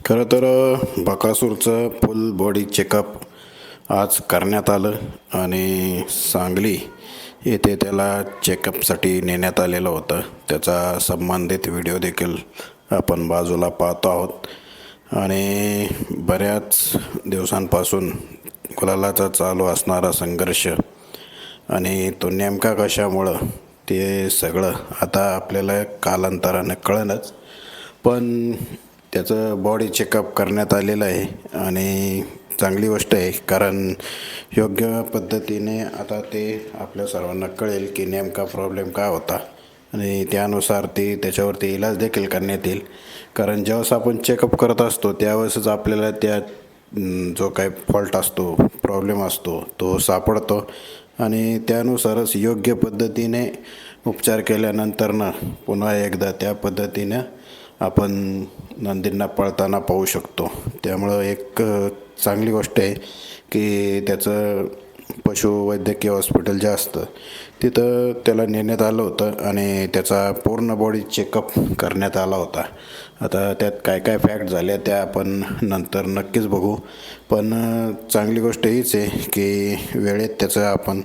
खरं तर बकासूरचं फुल body checkup आज करण्यात आलं आणि सांगली येथे त्याला चेकअपसाठी नेण्यात आलेलं होतं. त्याचा संबंधित व्हिडिओ देखील आपण बाजूला पाहतो आहोत. आणि बऱ्याच दिवसांपासून गुलालाचा चालू असणारा संघर्ष आणि तो नेमका कशामुळं ते सगळं आता आपल्याला कालांतरानं कळेलच. पण त्याचं बॉडी चेकअप करण्यात आलेलं आहे आणि चांगली गोष्ट आहे, कारण योग्य पद्धतीने आता ते आपल्या सर्वांना कळेल की नेमका प्रॉब्लेम काय होता आणि त्यानुसार त्याच्यावरती इलाज देखील करण्यात येईल. कारण ज्यावेळेस आपण चेकअप करत असतो त्यावेळेसच आपल्याला जो काही फॉल्ट असतो, प्रॉब्लेम असतो तो सापडतो आणि त्यानुसारच योग्य पद्धतीने उपचार केल्यानंतरनं पुन्हा एकदा त्या पद्धतीनं आपण नंदींना पळताना पाहू शकतो. त्यामुळं एक चांगली गोष्ट आहे की त्याचं पशुवैद्यकीय हॉस्पिटल जे असतं तिथं त्याला नेण्यात आलं होतं आणि त्याचा पूर्ण बॉडी चेकअप करण्यात आला होता. आता त्यात काय काय फॅक्ट झाल्या त्या आपण नंतर नक्कीच बघू. पण चांगली गोष्ट हीच आहे की वेळेत त्याचं आपण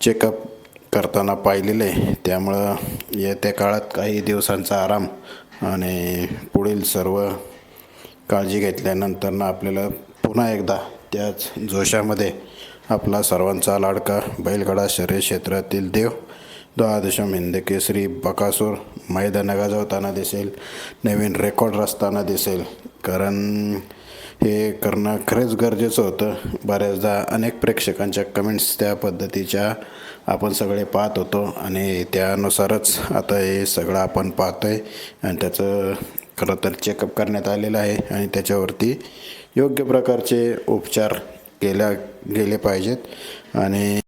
चेकअप करताना पाहिलेलं आहे. त्यामुळं येत्या काळात काही दिवसांचा आराम आणि पुढील सर्व काळजी घेतल्यानंतरनं आपल्याला पुन्हा एकदा त्याच जोशामध्ये आपला सर्वांचा लाडका बैलगाडा शर्यत क्षेत्रातील देव द्वादशम हिंद केसरी बकासूर मैदानं गाजवताना दिसेल, नवीन रेकॉर्ड रचताना दिसेल. कारण हे करणं खरंच गरजेचं होतं. बऱ्याचदा अनेक प्रेक्षकांच्या कमेंट्स त्या पद्धतीच्या आपण सगळे पाहत होतो आणि त्यानुसारच आता हे सगळं आपण पाहतो आहे आणि त्याचं खरं तर चेकअप करण्यात आलेलं आहे आणि त्याच्यावरती योग्य प्रकारचे उपचार केले पाहिजेत. आणि